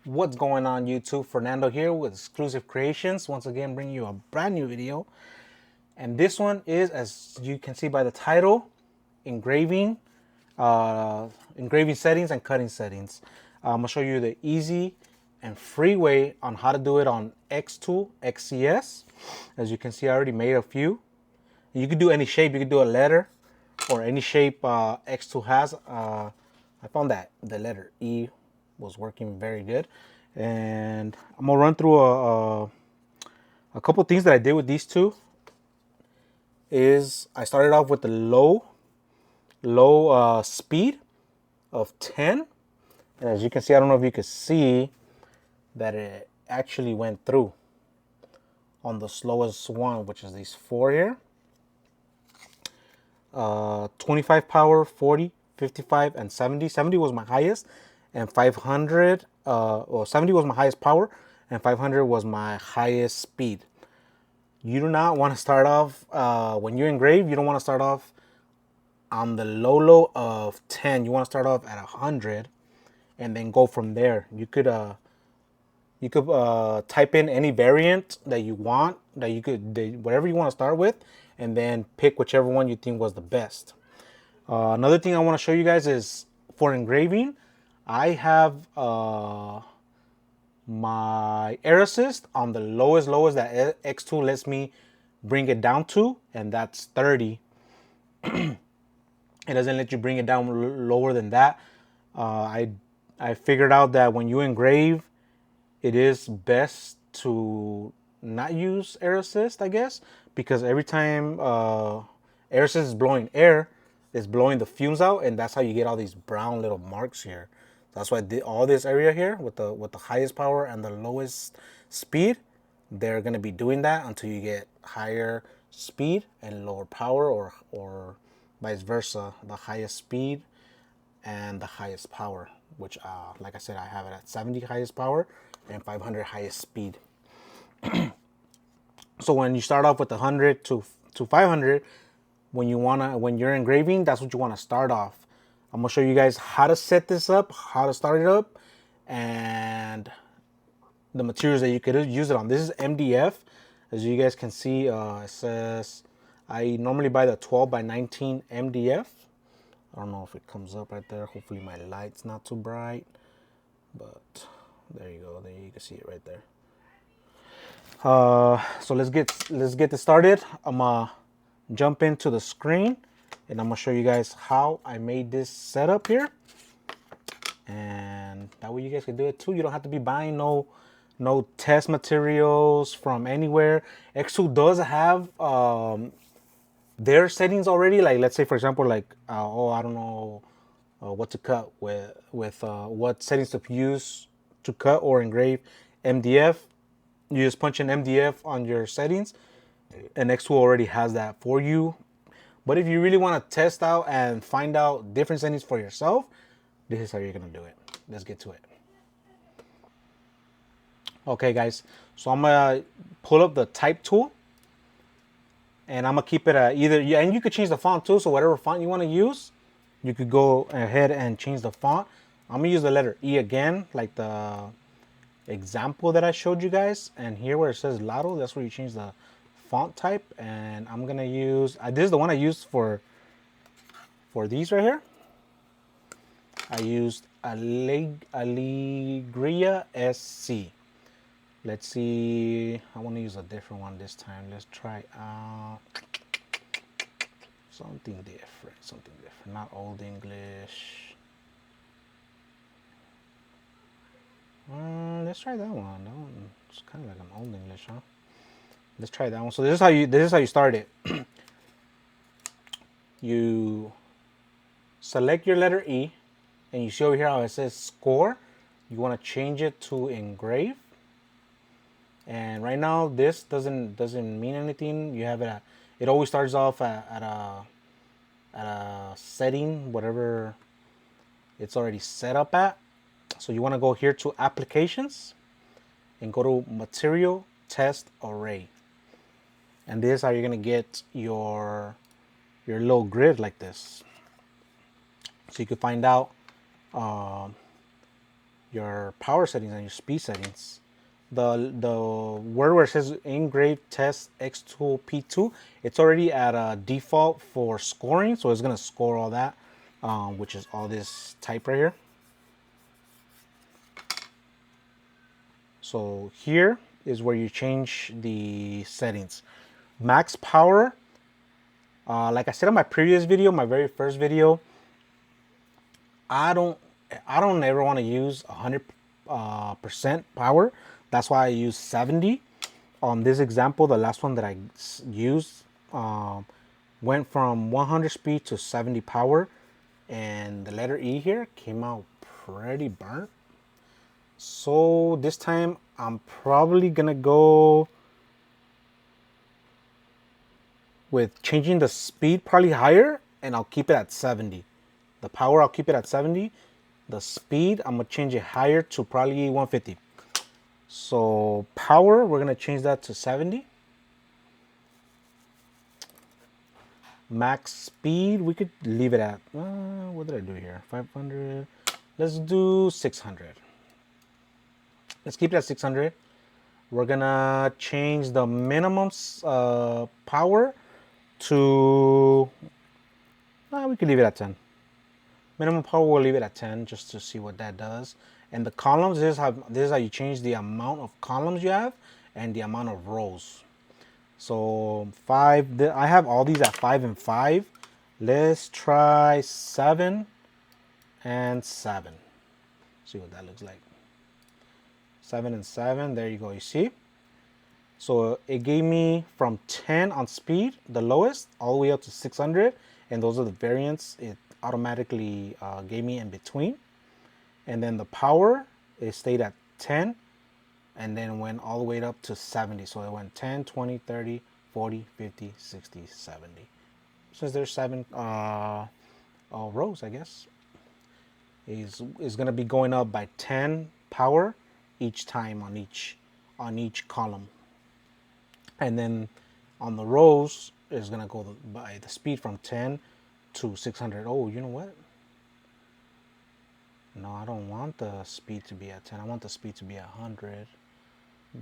What's going on YouTube? Fernando here with Exclusive Creations. Once again bringing you a brand new video. And this one is, as you can see by the title, engraving, engraving settings and cutting settings. I'm going to show you the easy and free way on how to do it on xTool, XCS. As you can see, I already made a few. You could do any shape. You could do a letter or any shape xTool has. I found that the letter E was working very good. And I'm gonna run through a couple things that I did with these two. Is I started off with the low speed of 10. And as you can see, I don't know if you can see that it actually went through on the slowest one, which is these four here. 25 power, 40, 55, and 70. 70 was my highest, and 500, well, 70 was my highest power, and 500 was my highest speed. You do not want to start off, when you engrave, you don't want to start off on the low of 10. You want to start off at 100 and then go from there. You could type in any variant that you want, whatever you want to start with, and then pick whichever one you think was the best. Another thing I want to show you guys is for engraving, I have my air assist on the lowest that xTool lets me bring it down to, and that's 30. It doesn't let you bring it down lower than that. I figured out that when you engrave, it is best to not use air assist, I guess, because every time air assist is blowing air, it's blowing the fumes out, and that's how you get all these brown little marks here. That's why all this area here with the highest power and the lowest speed, they're gonna be doing that until you get higher speed and lower power, or vice versa, the highest speed and the highest power, which like I said, I have it at 70 highest power and 500 highest speed. So when you start off with 100 to 500, when you're engraving, that's what you want to start off. I'm gonna show you guys how to set this up, how to start it up, and the materials that you could use it on. This is MDF. As you guys can see, it says I normally buy the 12 by 19 MDF. I don't know if it comes up right there. Hopefully my light's not too bright, but there you go. There you can see it right there. So let's get this started. I'm gonna jump into the screen, and I'm gonna show you guys how I made this setup here, and that way you guys can do it too. You don't have to be buying no test materials from anywhere. xTool does have their settings already. Like, let's say for example, like I don't know what to cut with what settings to use to cut or engrave MDF. You just punch in MDF on your settings, and xTool already has that for you. But if you really want to test out and find out different settings for yourself, this is how you're gonna do it. Let's get to it. Okay guys, so I'm gonna pull up the type tool, and I'm gonna keep it at either, and you could change the font too, so whatever font you want to use, you could go ahead and change the font. I'm gonna use the letter E again, like the example that I showed you guys, and here where it says Lotto, that's where you change the font type. And I'm gonna use this is the one I used for these right here. I used Allegria SC. Let's see, I want to use a different one this time. Let's try something different, not Old English. Let's try that one. That one is kind of like an Old English, huh? Let's try that one. So this is how you start it. You select your letter E, and you see over here how it says score. You want to change it to engrave. And right now this doesn't mean anything. You have it at, it always starts off at a setting, whatever it's already set up at. So you want to go here to applications and go to material test array. And this is how you're gonna get your little grid like this. So you can find out your power settings and your speed settings. The word where it says Engrave Test xTool P2, it's already at a default for scoring, so it's gonna score all that, which is all this type right here. So here is where you change the settings. Max power, like I said in my previous video, my very first video, I don't ever want to use 100% power. That's why I use 70. On this example, the last one that I used went from 100 speed to 70 power, and the letter E here came out pretty burnt. So this time I'm probably gonna go with changing the speed probably higher, and I'll keep it at 70. The power, I'll keep it at 70. The speed, I'm gonna change it higher to probably 150. So power, we're gonna change that to 70. Max speed, we could leave it at, what did I do here? 500, let's do 600. Let's keep it at 600. We're gonna change the minimum power to, we could leave it at 10. Minimum power, we'll leave it at 10 just to see what that does. And the columns, this is how you change the amount of columns you have and the amount of rows. So 5, I have all these at 5 and 5. Let's try 7 and 7. See what that looks like. 7 and 7, there you go, you see? So it gave me from 10 on speed, the lowest, all the way up to 600. And those are the variants it automatically gave me in between. And then the power, it stayed at 10 and then went all the way up to 70. So it went 10, 20, 30, 40, 50, 60, 70. Since there's 7 rows, I guess, is going to be going up by 10 power each time on each column. And then on the rows, is going to go by the speed from 10 to 600. Oh, you know what? No, I don't want the speed to be at 10. I want the speed to be at 100.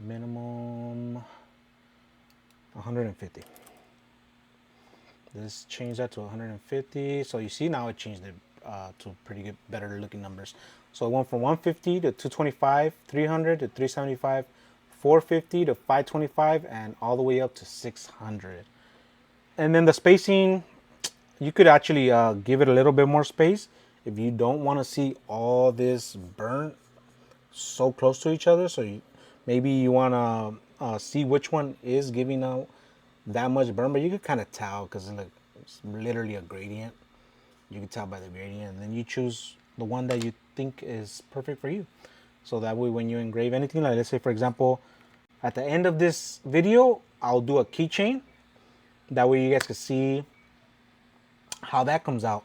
Minimum 150. Let's change that to 150. So you see now it changed it to pretty good, better looking numbers. So it went from 150 to 225, 300 to 375, 450 to 525, and all the way up to 600. And then the spacing, you could actually give it a little bit more space if you don't want to see all this burnt so close to each other. So maybe you want to see which one is giving out that much burn, but you could kind of tell because it's literally a gradient. You can tell by the gradient, and then you choose the one that you think is perfect for you. So that way when you engrave anything, like let's say for example, at the end of this video, I'll do a keychain. That way you guys can see how that comes out.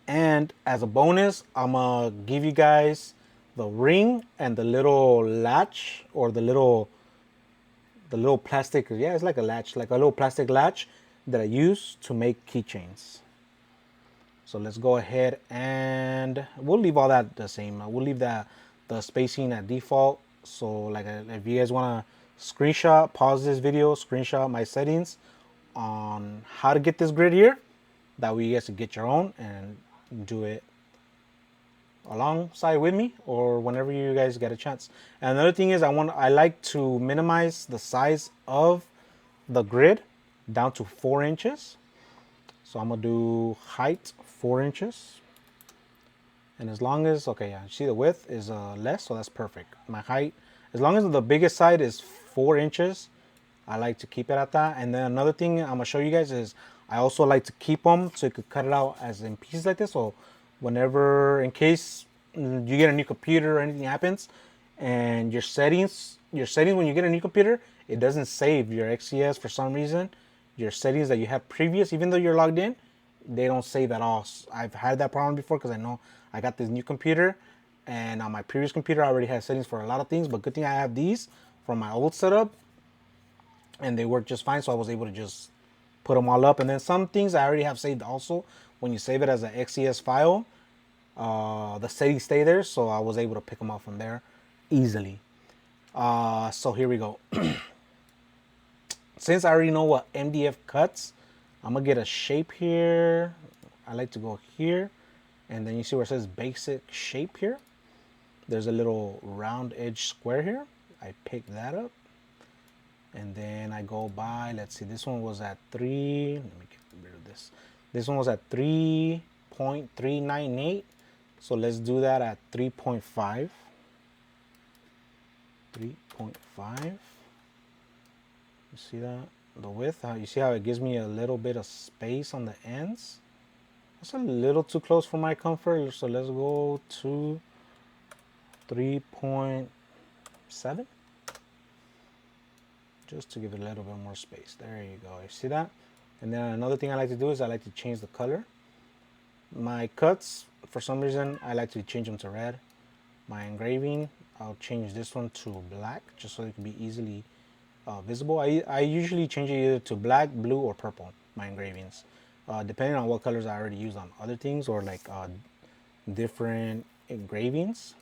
And as a bonus, I'm gonna give you guys the ring and the little latch, or the little plastic, yeah, it's like a latch, like a little plastic latch that I use to make keychains. So let's go ahead and we'll leave all that the same. We'll leave the spacing at default. So like if you guys want to screenshot, pause this video, screenshot my settings on how to get this grid here, that way you guys can get your own and do it alongside with me or whenever you guys get a chance. And another thing is I like to minimize the size of the grid down to 4 inches. So I'm gonna do height 4 inches. And as long as, okay, yeah, see the width is less, so that's perfect. My height, as long as the biggest side is 4 inches, I like to keep it at that. And then another thing I'm gonna show you guys is I also like to keep them so you could cut it out as in pieces like this. So whenever, in case you get a new computer or anything happens, and your settings when you get a new computer, it doesn't save your XCS for some reason. Your settings that you had previous, even though you're logged in, they don't save at all. I've had that problem before because I know I got this new computer, and on my previous computer I already had settings for a lot of things, but good thing I have these from my old setup and they work just fine, so I was able to just put them all up. And then some things I already have saved also. When you save it as an XCS file, the settings stay there, so I was able to pick them out from there easily. So here we go. Since I already know what MDF cuts, I'm gonna get a shape here. I like to go here, and then you see where it says basic shape here. There's a little round edge square here. I pick that up, and then I go by, let's see, this one was at 3, let me get rid of this. This one was at 3.398, so let's do that at 3.5. 3.5. You see that? The width, you see how it gives me a little bit of space on the ends? That's a little too close for my comfort, so let's go to 3.7. Just to give it a little bit more space. There you go. You see that? And then another thing I like to do is I like to change the color. My cuts, for some reason, I like to change them to red. My engraving, I'll change this one to black, just so it can be easily visible. I usually change it either to black, blue, or purple, my engravings. Depending on what colors I already used on other things, or like different engravings.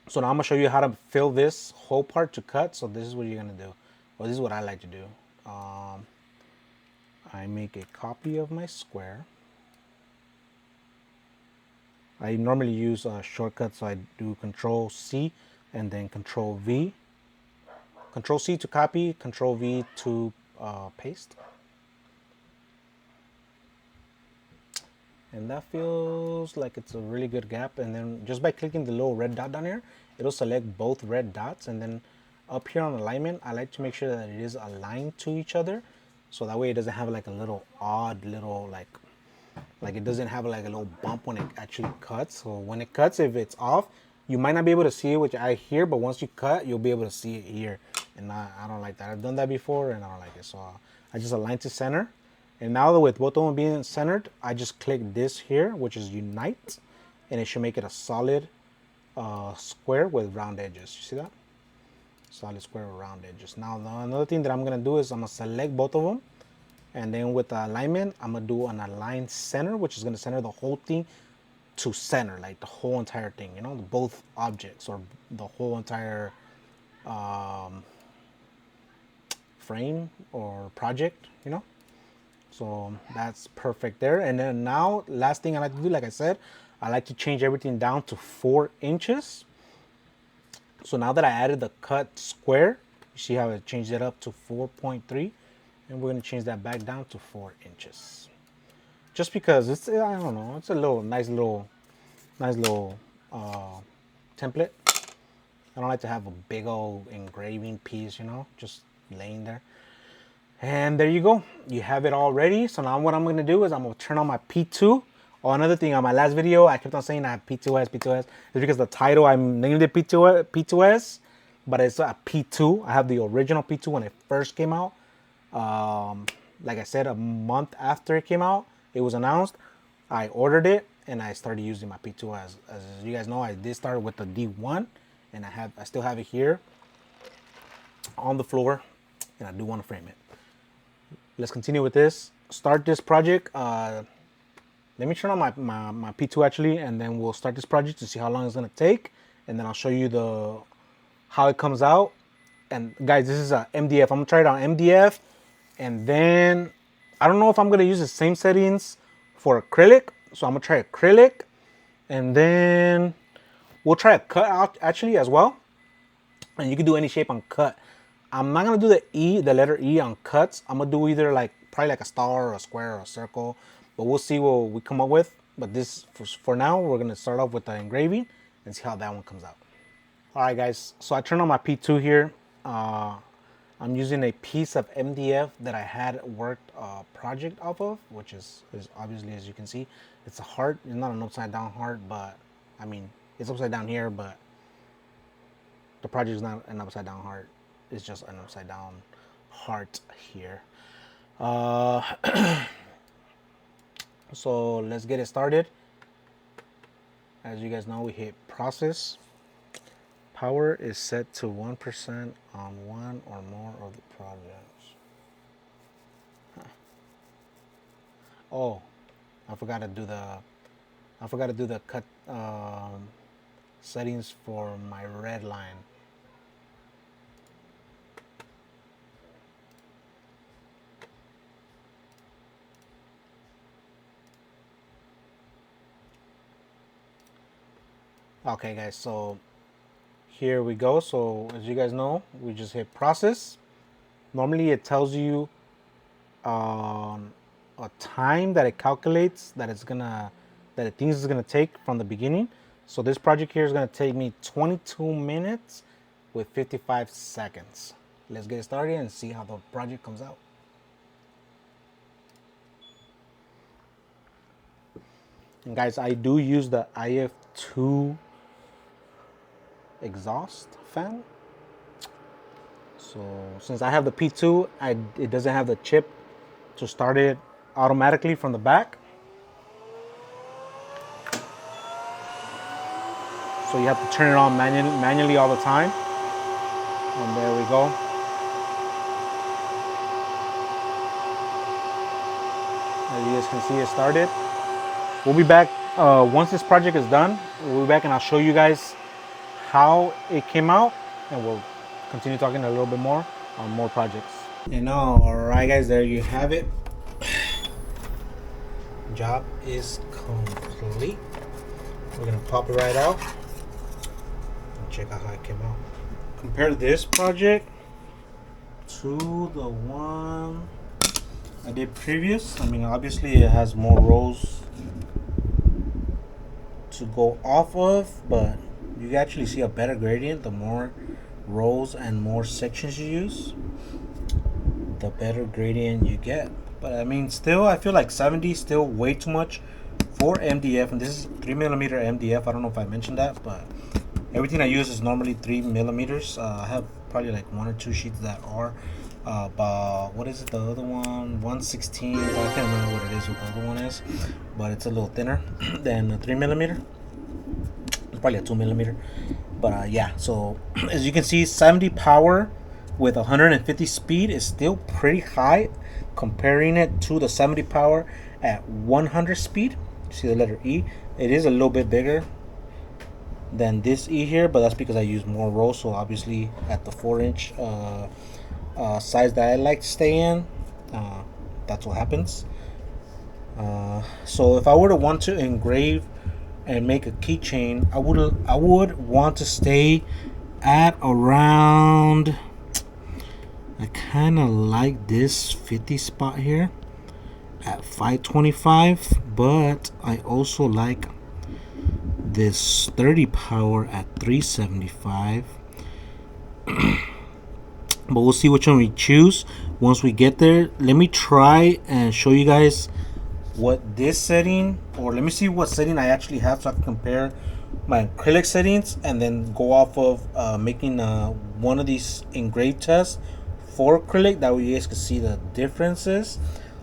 So now I'm gonna show you how to fill this whole part to cut. So this is what you're gonna do, or this is what I like to do. I make a copy of my square. I normally use shortcuts, so I do Control C and then Control V. Control C to copy, Control V to paste. And that feels like it's a really good gap. And then just by clicking the little red dot down here, it'll select both red dots. And then up here on alignment, I like to make sure that it is aligned to each other, so that way it doesn't have like a little odd little like it doesn't have like a little bump when it actually cuts. So when it cuts, if it's off, you might not be able to see it, which I hear, but once you cut, you'll be able to see it here. And I don't like that. I've done that before and I don't like it. So I just align to center. And now that with both of them being centered, I just click this here, which is unite, and it should make it a solid square with round edges. You see that? Solid square with round edges. Now another thing that I'm gonna do is I'm gonna select both of them, and then with the alignment, I'm gonna do an align center, which is gonna center the whole thing to center, like the whole entire thing, you know, both objects or the whole entire frame or project, you know. So that's perfect there. And then now, last thing I like to do, like I said, I like to change everything down to 4 inches. So now that I added the cut square, you see how it changed it up to 4.3, and we're gonna change that back down to 4 inches. Just because it's, I don't know, it's a little nice little template. I don't like to have a big old engraving piece, you know, just laying there. And there you go. You have it all ready. So now what I'm going to do is I'm going to turn on my P2. Oh, another thing, on my last video, I kept on saying I have P2S. It's because the title, I named it P2S, but it's a P2. I have the original P2 when it first came out. Like I said, a month after it came out, it was announced. I ordered it and I started using my P2. As you guys know, I did start with the D1, and I still have it here on the floor, and I do want to frame it. Let's continue with this. Start this project. Let me turn on my P2 actually, and then we'll start this project to see how long it's gonna take, and then I'll show you how it comes out. And guys, this is a MDF. I'm gonna try it on MDF, and then I don't know if I'm gonna use the same settings for acrylic, so I'm gonna try acrylic, and then we'll try a cut out actually as well. And you can do any shape on cut. I'm not gonna do the letter E on cuts. I'm gonna do either probably like a star or a square or a circle, but we'll see what we come up with. But this, for now, we're gonna start off with the engraving and see how that one comes out. All right, guys, so I turned on my P2 here. I'm using a piece of MDF that I had worked a project off of, which is obviously, as you can see, it's a heart. It's not an upside down heart, but I mean, it's upside down here, but the project is not an upside down heart. It's just an upside down heart here. So let's get it started. As you guys know, we hit process. Power is set to 1% on one or more of the projects. Oh, I forgot to do I forgot to do the cut settings for my red line. Okay guys, so here we go. So as you guys know, we just hit process. Normally it tells you a time that it calculates that it thinks it's gonna take from the beginning. So this project here is gonna take me 22 minutes with 55 seconds. Let's get started and see how the project comes out. And guys, I do use the IF2 exhaust fan. So since I have the P2, it doesn't have the chip to start it automatically from the back. So you have to turn it on manually all the time. And there we go. As you guys can see, it started. We'll be back once this project is done. We'll be back and I'll show you guys how it came out, and we'll continue talking a little bit more on more projects. And alright guys, there you have it. Job is complete. We're gonna pop it right out and check out how it came out. Compare this project to the one I did previous. I mean, obviously it has more rows to go off of, but you actually see a better gradient. The more rows and more sections you use, the better gradient you get. But I mean, still, I feel like 70 is still way too much for MDF, and this is 3mm MDF. I don't know if I mentioned that, but everything I use is normally 3mm. I have probably like 1 or 2 sheets that are about, what is it, the other one, 1/16. I can't remember what it is, what the other one is, but it's a little thinner than a 3mm. It's probably a 2mm. But yeah, so as you can see, 70 power with 150 speed is still pretty high. Comparing it to the 70 power at 100 speed, see the letter E, it is a little bit bigger than this E here, but that's because I use more rows. So obviously at the 4-inch size that I like to stay in, that's what happens. So if I were to want to engrave and make a keychain, I would want to stay at around, I kind of like this 50 spot here at 525, but I also like this 30 power at 375. But we'll see which one we choose once we get there. Let me try and show you guys what this setting, or let me see what setting I actually have so I can compare my acrylic settings and then go off of making one of these Engrave tests for acrylic. That way you guys can see the differences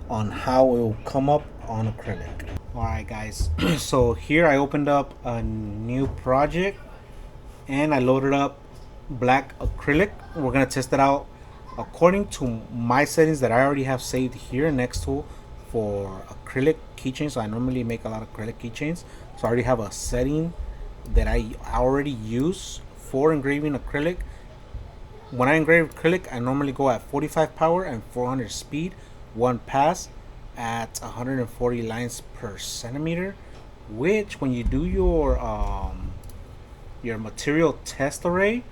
on how it will come up on acrylic. Alright guys, so here I opened up a new project and I loaded up black acrylic. We're gonna test it out according to my settings that I already have saved here in xTool for acrylic keychains. So I normally make a lot of acrylic keychains, so I already have a setting that I already use for engraving acrylic. When I engrave acrylic, I normally go at 45 power and 400 speed, one pass at 140 lines per centimeter, which when you do your material test array,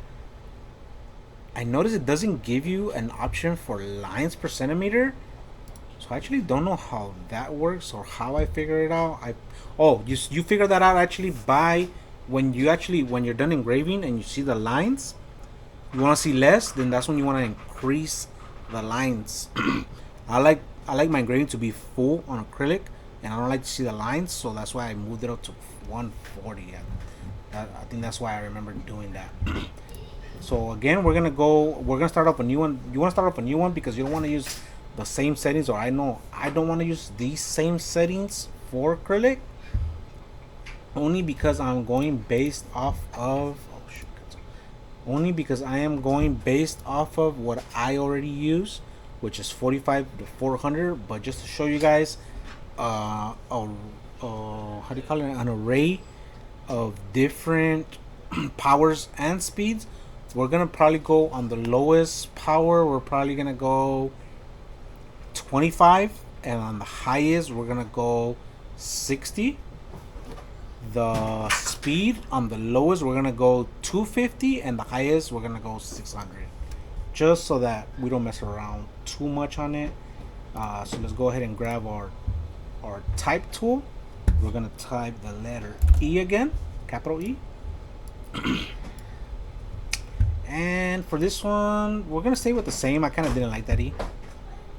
I notice it doesn't give you an option for lines per centimeter. So I actually don't know how that works or how I figure it out. You figure that out actually by when you're done engraving and you see the lines. You want to see less, then that's when you want to increase the lines. I like my engraving to be full on acrylic, and I don't like to see the lines, so that's why I moved it up to 140. I think that's why I remember doing that. So again, we're gonna start up a new one. You want to start up a new one because you don't want to use the same settings, or I know I don't want to use these same settings for acrylic, only because I'm going based off of what I already use, which is 45 to 400. But just to show you guys a how do you call it, an array of different powers and speeds. We're gonna probably go on the lowest power. We're probably gonna go 25, and on the highest we're gonna go 60. The speed on the lowest we're gonna go 250, and the highest we're gonna go 600, just so that we don't mess around too much on it. So let's go ahead and grab our type tool. We're gonna type the letter E again, capital E. And for this one, we're gonna stay with the same. I kind of didn't like that E.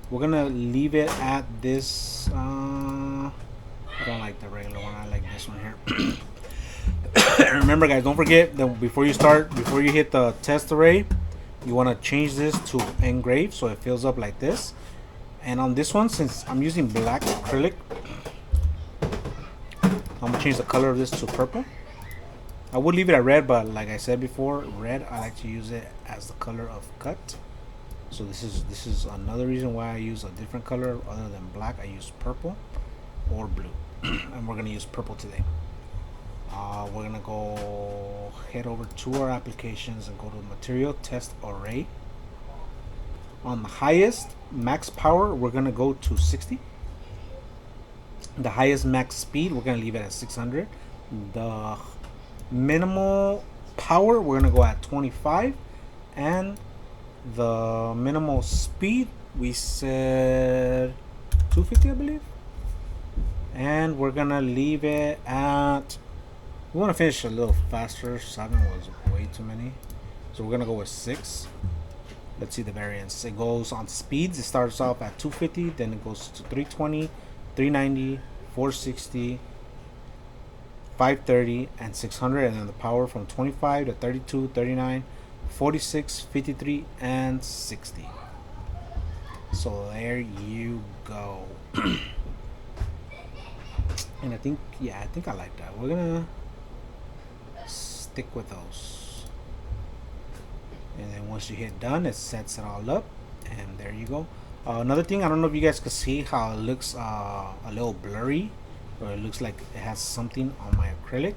We're gonna leave it at this. I don't like the regular one. I like this one here. Remember, guys, don't forget that before you hit the test array, you want to change this to Engrave so it fills up like this. And on this one, since I'm using black acrylic, I'm gonna change the color of this to purple. I would leave it at red, but like I said before, red, I like to use it as the color of cut. So this is another reason why I use a different color other than black. I use purple or blue. And we're gonna use purple today. We're gonna go head over to our applications and go to material test array. On the highest max power, we're gonna go to 60. The highest max speed, we're gonna leave it at 600. The minimal power, we're gonna go at 25, and the minimal speed, we said 250, I believe. And we're gonna leave it at, we want to finish a little faster. 7 was way too many, so we're gonna go with 6. Let's see the variance. It goes on speeds. It starts off at 250, then it goes to 320, 390, 460, 530, and 600. And then the power from 25 to 32, 39, 46, 53, and 60. So there you go. And I think I like that. We're gonna stick with those. And then once you hit done, it sets it all up, and there you go. Another thing, I don't know if you guys can see how it looks a little blurry, or it looks like it has something on my acrylic.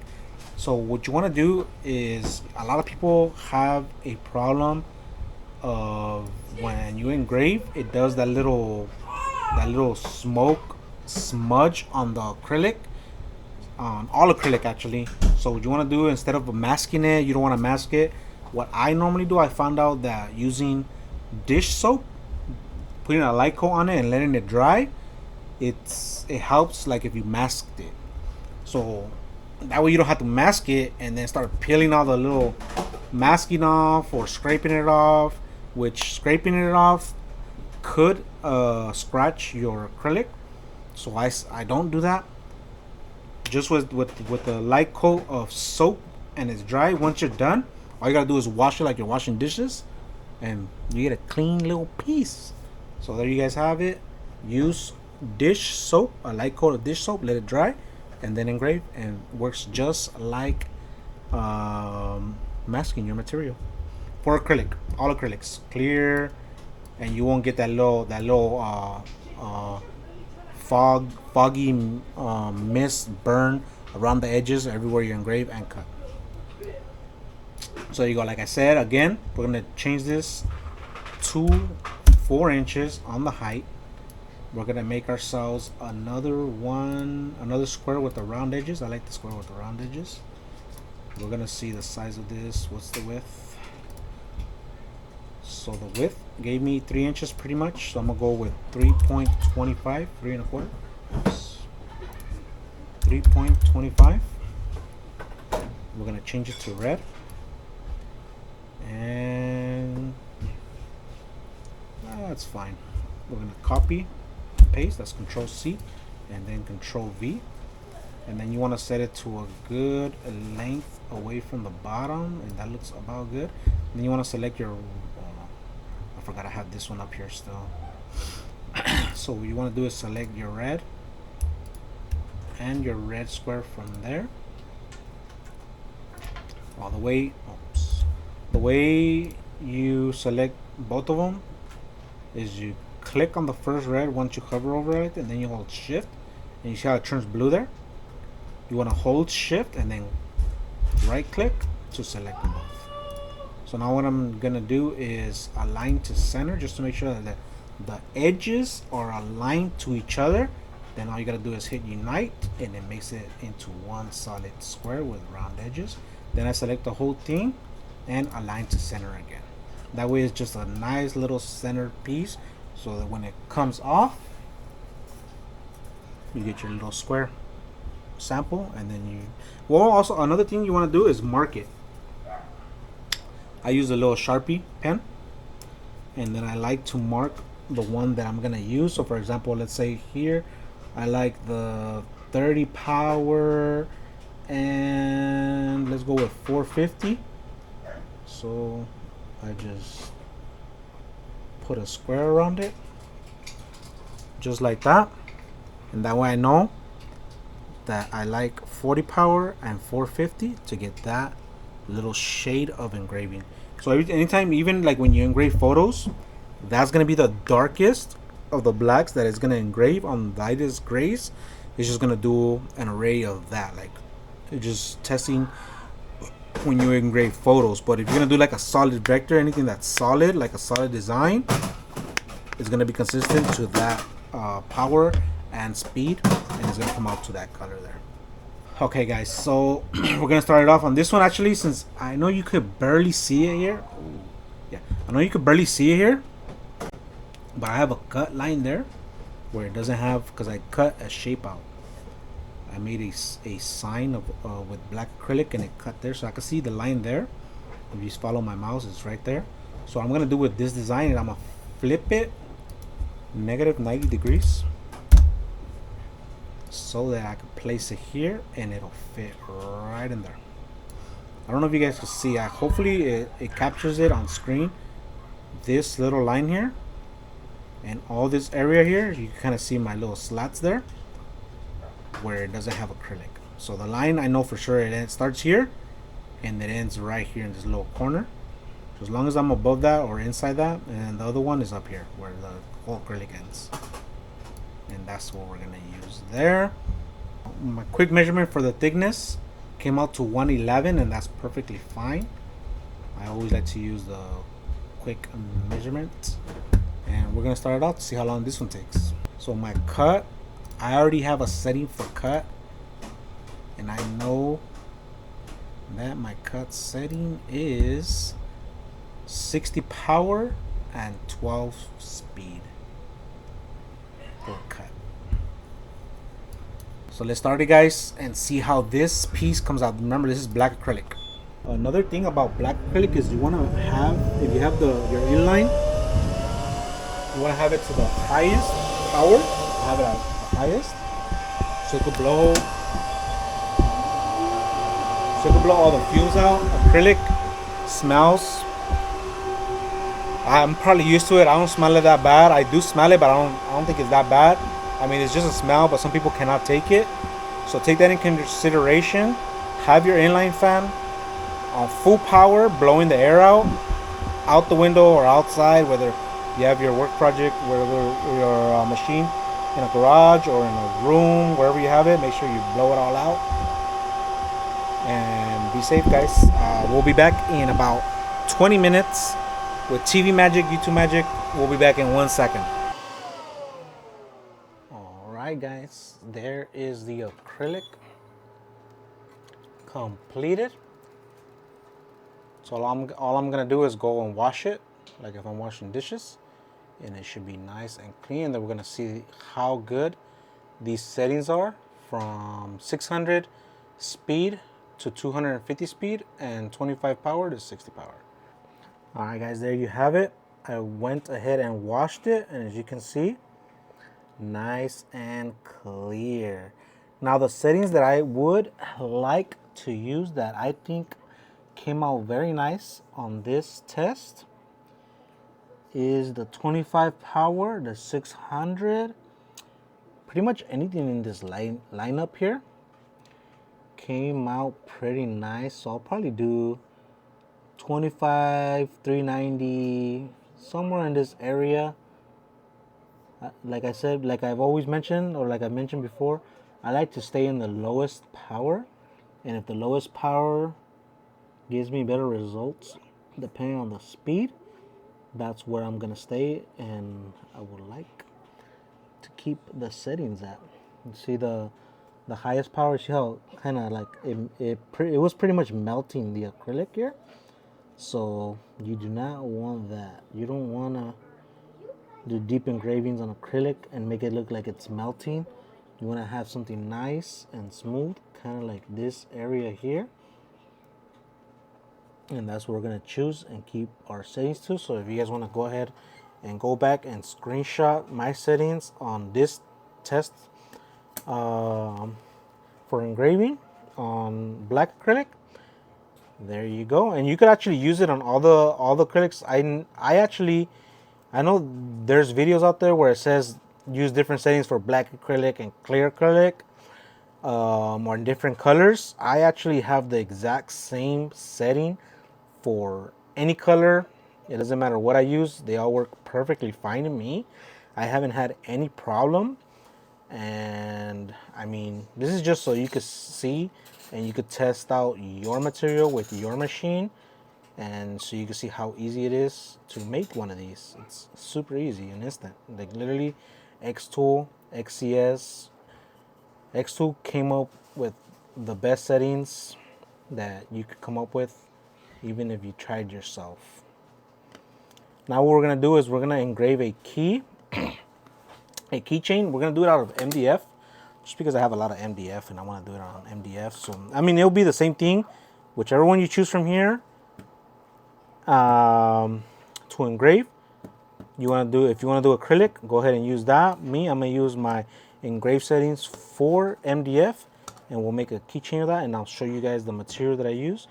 So what you want to do is, a lot of people have a problem of when you engrave, it does that little smoke smudge on the acrylic, on all acrylic actually. So what you want to do, instead of masking it, you don't want to mask it. What I normally do, I found out that using dish soap, putting a light coat on it and letting it dry, it helps like if you masked it. So that way you don't have to mask it and then start peeling all the little masking off or scraping it off, which scraping it off could scratch your acrylic. So I don't do that. Just with the light coat of soap and it's dry, once you're done, all you gotta do is wash it like you're washing dishes, and you get a clean little piece. So there you guys have it. Use dish soap, a light coat of dish soap, let it dry, and then engrave, and works just like masking your material. For acrylic, all acrylics, clear, and you won't get that little foggy mist burn around the edges everywhere you engrave and cut. So you go, like I said, again, we're gonna change this to 4 inches on the height. We're gonna make ourselves another square with the round edges. I like the square with the round edges. We're gonna see the size of this. What's the width? So the width gave me 3 inches pretty much. So I'm gonna go with 3.25, 3 1/4. Oops. 3.25. We're gonna change it to red. And that's fine. We're gonna copy, paste. That's Control C, and then Control V. And then you want to set it to a good length away from the bottom, and that looks about good. And then you want to select your. I forgot I have this one up here still. So what you want to do is select your red and your red square from there all the way. Oops. The way you select both of them is you click on the first red once you hover over it, and then you hold shift, and you see how it turns blue there. you want to hold shift and then right click to select them both. So now what I'm gonna do is align to center, just to make sure that the edges are aligned to each other. Then all you gotta do is hit unite, and it makes it into one solid square with round edges. Then I select the whole thing and align to center again. That way it's just a nice little center piece, so that when it comes off, you get your little square sample. And then you, well, also another thing you want to do is mark it. I use a little Sharpie pen, and then I like to mark the one that I'm gonna use. So for example, let's say here I like the 30 power, and let's go with 450. So I just put a square around it, just like that, and that way I know that I like 40 power and 450 to get that little shade of engraving. So anytime, even like when you engrave photos, that's gonna be the darkest of the blacks that is gonna engrave on lightest grays. It's just gonna do an array of that, like it's just testing when you engrave photos. But if you're gonna do like a solid vector, anything that's solid, like a solid design, it's gonna be consistent to that power and speed, and it's gonna come out to that color there. Okay guys, so we're gonna start it off on this one. Actually, since I know you could barely see it here, yeah, I know you could barely see it here, but I have a cut line there where it doesn't have, because I cut a shape out. I made a sign of with black acrylic, and it cut there, so I can see the line there. If you just follow my mouse, it's right there. So I'm gonna do with this design, and I'm gonna flip it -90 degrees, so that I can place it here and it'll fit right in there. I don't know if you guys can see. Hopefully it captures it on screen. This little line here and all this area here, you can kind of see my little slats there where it doesn't have acrylic. So the line, I know for sure it starts here and it ends right here in this little corner. So as long as I'm above that or inside that, and the other one is up here where the whole acrylic ends. And that's what we're gonna use there. My quick measurement for the thickness came out to 111, and that's perfectly fine. I always like to use the quick measurement, and we're gonna start it out to see how long this one takes. So my cut, I already have a setting for cut, and I know that my cut setting is 60 power and 12 speed for cut. So let's start it, guys, and see how this piece comes out. Remember, this is black acrylic. Another thing about black acrylic is you want to have, if you have your inline, you want to have it to the highest power. Have it at the highest, so it could blow all the fumes out. Acrylic smells. I'm probably used to it. I don't smell it that bad. I do smell it, but I don't think it's that bad. I mean, it's just a smell, but some people cannot take it. So take that in consideration. Have your inline fan on full power, blowing the air out the window or outside, whether you have your work project, wherever your machine in a garage or in a room, wherever you have it. Make sure you blow it all out. And be safe, guys. We'll be back in about 20 minutes with TV Magic, YouTube Magic. We'll be back in 1 second. Alright guys, there is the acrylic completed. So all I'm gonna do is go and wash it, like if I'm washing dishes, and it should be nice and clean. Then we're gonna see how good these settings are, from 600 speed to 250 speed and 25 power to 60 power. Alright guys, there you have it. I went ahead and washed it, and as you can see, nice and clear. Now the settings that I would like to use that I think came out very nice on this test is the 25 power, the 600, pretty much anything in this lineup here came out pretty nice. So I'll probably do 25, 390, somewhere in this area. Like I said, like I've always mentioned, or like I mentioned before, I like to stay in the lowest power, and if the lowest power gives me better results depending on the speed, that's where I'm gonna stay, and I would like to keep the settings at. You see the highest power, see how kind of like it was pretty much melting the acrylic here. So you do not want that. You don't want to do deep engravings on acrylic and make it look like it's melting. You want to have something nice and smooth, kind of like this area here. And that's what we're going to choose and keep our settings to. So if you guys want to go ahead and go back and screenshot my settings on this test for engraving on black acrylic, there you go. And you could actually use it on all the acrylics. I know there's videos out there where it says use different settings for black acrylic and clear acrylic, or in different colors. I actually have the exact same setting for any color. It doesn't matter what I use. They all work perfectly fine to me. I haven't had any problem. And I mean, this is just so you could see and you could test out your material with your machine, and so you can see how easy it is to make one of these. It's super easy and instant. Like literally, xTool, XCS, xTool came up with the best settings that you could come up with, even if you tried yourself. Now what we're gonna do is we're gonna engrave a key, a keychain. We're gonna do it out of MDF, just because I have a lot of MDF and I want to do it on MDF. So I mean, it'll be the same thing, whichever one you choose from here. To engrave, you want to do, if you want to do acrylic, go ahead and use that. Me, I'm gonna use my engrave settings for MDF, and we'll make a keychain of that, and I'll show you guys the material that I use,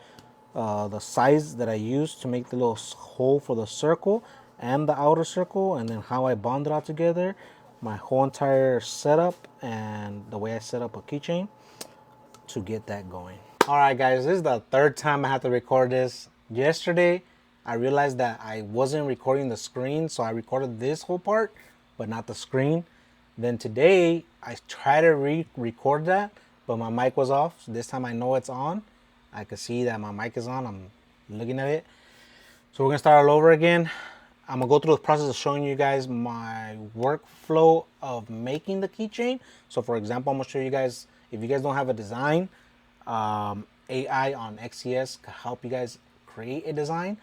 the size that I use to make the little hole for the circle and the outer circle, and then how I bond it all together, my whole entire setup, and the way I set up a keychain to get that going. All right, guys, this is the third time I had to record this. Yesterday, I realized that I wasn't recording the screen, so I recorded this whole part, but not the screen. Then today, I tried to re-record that, but my mic was off. So this time I know it's on. I can see that my mic is on. I'm looking at it. So we're gonna start all over again. I'm gonna go through the process of showing you guys my workflow of making the keychain. So for example, I'm gonna show you guys, if you guys don't have a design, AI on XCS can help you guys create a design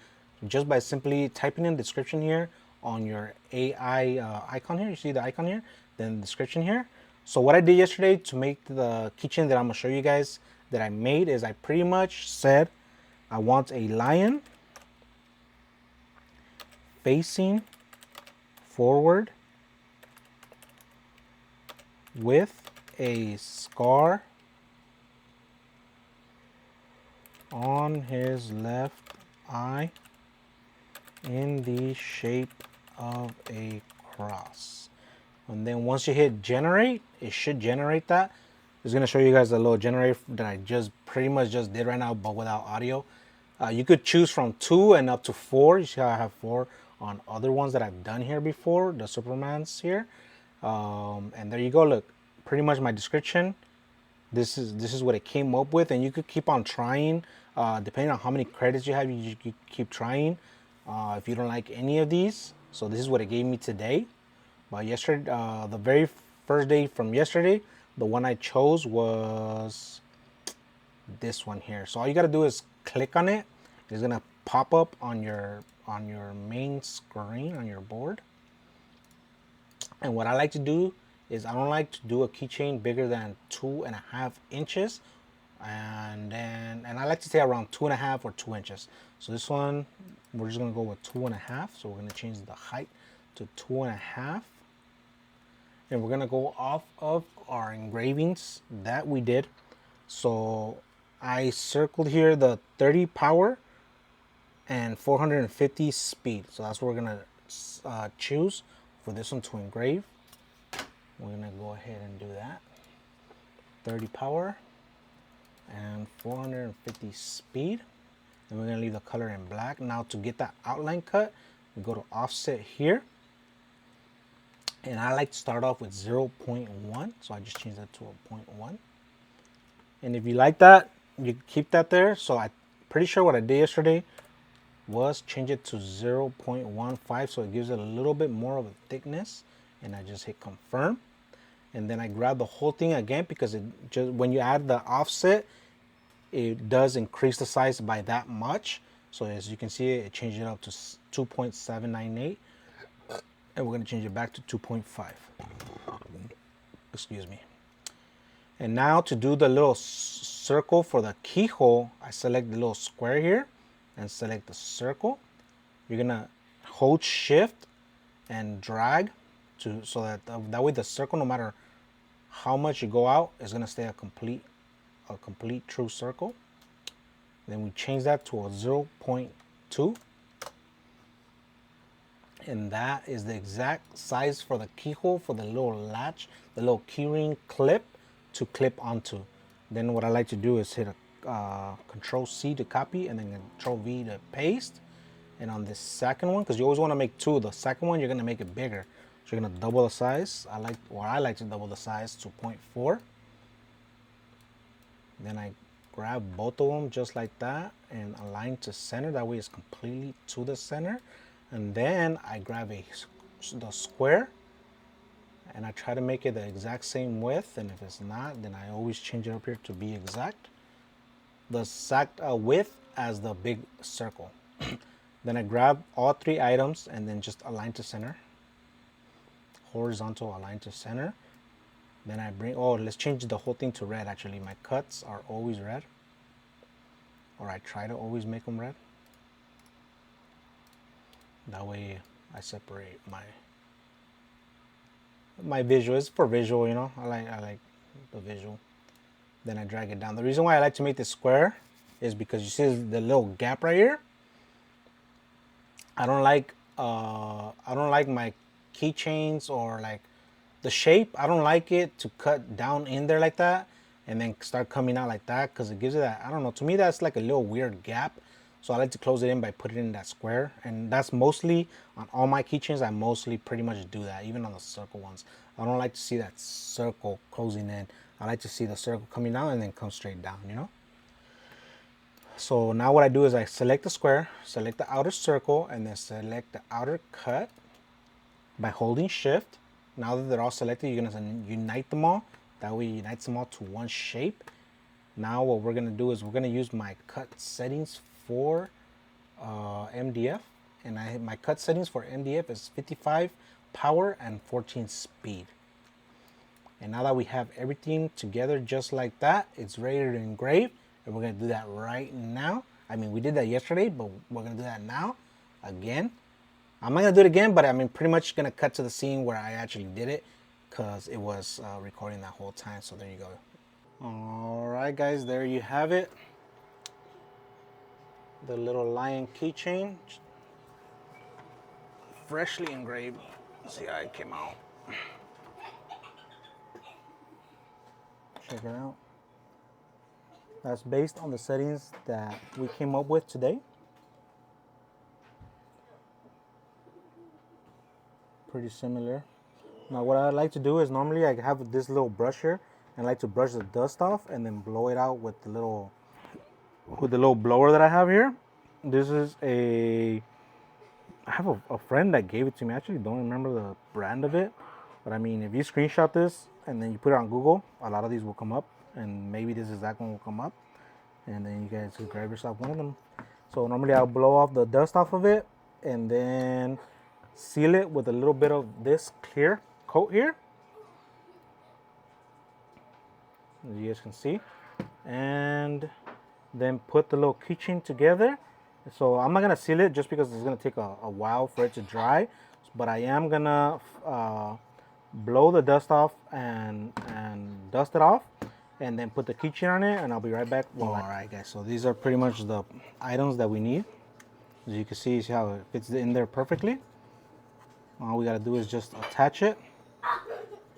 just by simply typing in the description here on your AI icon here. You see the icon here, then the description here. So what I did yesterday to make the keychain that I'm gonna show you guys that I made is I pretty much said I want a lion facing forward with a scar on his left eye in the shape of a cross. And then once you hit generate, it should generate that. It's gonna show you guys a little generator that I just pretty much just did right now, but without audio. You could choose from 2 and up to 4. You see how I have 4 on other ones that I've done here before, the Supermans here. And there you go, look, pretty much my description. This is what it came up with, and you could keep on trying. Depending on how many credits you have, you keep trying. If you don't like any of these, so this is what it gave me today. But yesterday, the very first day from yesterday, the one I chose was this one here. So all you gotta do is click on it. It's gonna pop up on your main screen on your board. And what I like to do is I don't like to do a keychain bigger than 2.5 inches, and I like to stay around 2.5 or 2 inches. So this one, we're just gonna go with 2.5. So we're gonna change the height to 2.5, and we're gonna go off of our engravings that we did. So I circled here the 30 power and 450 speed. So that's what we're gonna choose for this one to engrave. We're gonna go ahead and do that. 30 power and 450 speed. And we're gonna leave the color in black. Now to get that outline cut, we go to offset here. And I like to start off with 0.1, so I just changed that to a 0.1. And if you like that, you keep that there. So I'm pretty sure what I did yesterday was change it to 0.15, so it gives it a little bit more of a thickness. And I just hit confirm. And then I grab the whole thing again, because it just, when you add the offset, it does increase the size by that much. So as you can see, it changed it up to 2.798. And we're going to change it back to 2.5. Excuse me. And now to do the little circle for the keyhole, I select the little square here and select the circle. You're going to hold shift and drag so that way the circle, no matter how much you go out, is going to stay a complete true circle. Then we change that to a 0.2. And that is the exact size for the keyhole, for the little latch, the little keyring clip to clip onto. Then what I like to do is hit a Control C to copy, and then Control V to paste. And on this second one, because you always want to make two, the second one you're going to make it bigger. So you're going to double the size. I like to double the size to 0.4. Then I grab both of them just like that and align to center. That way it's completely to the center. And then I grab the square and I try to make it the exact same width. And if it's not, then I always change it up here to be exact. The exact width as the big circle. Then I grab all three items and then just align to center. Horizontal align to center. Then I bring, let's change the whole thing to red actually. My cuts are always red. Or I try to always make them red. That way I separate my visual. It's for visual, you know. I like the visual. Then I drag it down. The reason why I like to make this square is because you see the little gap right here. I don't like my keychains or like the shape. I don't like it to cut down in there like that and then start coming out like that, because it gives it that, I don't know, to me that's like a little weird gap. So I like to close it in by putting it in that square. And that's mostly on all my keychains. I mostly pretty much do that, even on the circle ones. I don't like to see that circle closing in. I like to see the circle coming out and then come straight down, you know. So now what I do is I select the square, select the outer circle, and then select the outer cut by holding shift. Now that they're all selected, you're gonna unite them all. That way it unites them all to one shape. Now what we're gonna do is we're gonna use my cut settings for MDF. And my cut settings for MDF is 55 power and 14 speed. And now that we have everything together just like that, it's ready to engrave. And we're gonna do that right now. I mean, we did that yesterday, but we're gonna do that now again. I'm not gonna do it again, but I'm pretty much gonna cut to the scene where I actually did it, because it was recording that whole time. So there you go. All right, guys, there you have it. The little lion keychain, freshly engraved. See how it came out. Check it out. That's based on the settings that we came up with today. Pretty similar. Now what I like to do is normally I have this little brush here and I like to brush the dust off and then blow it out with the little blower that I have here. This is I have a friend that gave it to me. I actually don't remember the brand of it, but I mean, if you screenshot this and then you put it on Google, a lot of these will come up, and maybe this exact one will come up, and then you guys can grab yourself one of them. So normally I'll blow off the dust off of it and then seal it with a little bit of this clear coat here, as you guys can see, and then put the little keychain together. So I'm not gonna seal it just because it's gonna take a while for it to dry, but I am gonna blow the dust off and dust it off, and then put the keychain on it, and I'll be right back. All right, guys, so these are pretty much the items that we need. As you can see how it fits in there perfectly. All we gotta do is just attach it,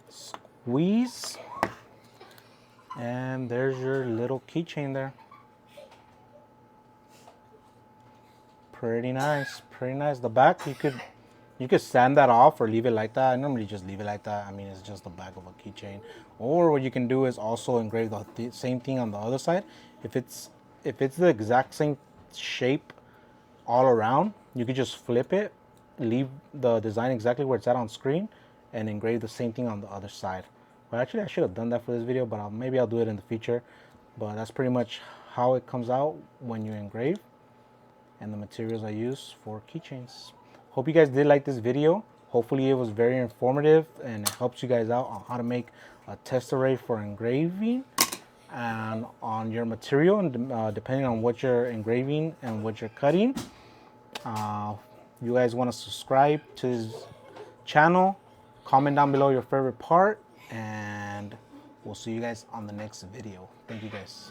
squeeze, and there's your little keychain there. Pretty nice, pretty nice. The back, you could You could sand that off or leave it like that. I normally just leave it like that. I mean, it's just the back of a keychain. Or what you can do is also engrave the same thing on the other side. If it's the exact same shape all around, you could just flip it, leave the design exactly where it's at on screen, and engrave the same thing on the other side. But actually, I should have done that for this video, but maybe I'll do it in the future. But that's pretty much how it comes out when you engrave, and the materials I use for keychains. Hope you guys did like this video. Hopefully it was very informative and it helps you guys out on how to make a test array for engraving and on your material, and depending on what you're engraving and what you're cutting. You guys want to subscribe to his channel, comment down below your favorite part, and we'll see you guys on the next video. Thank you guys.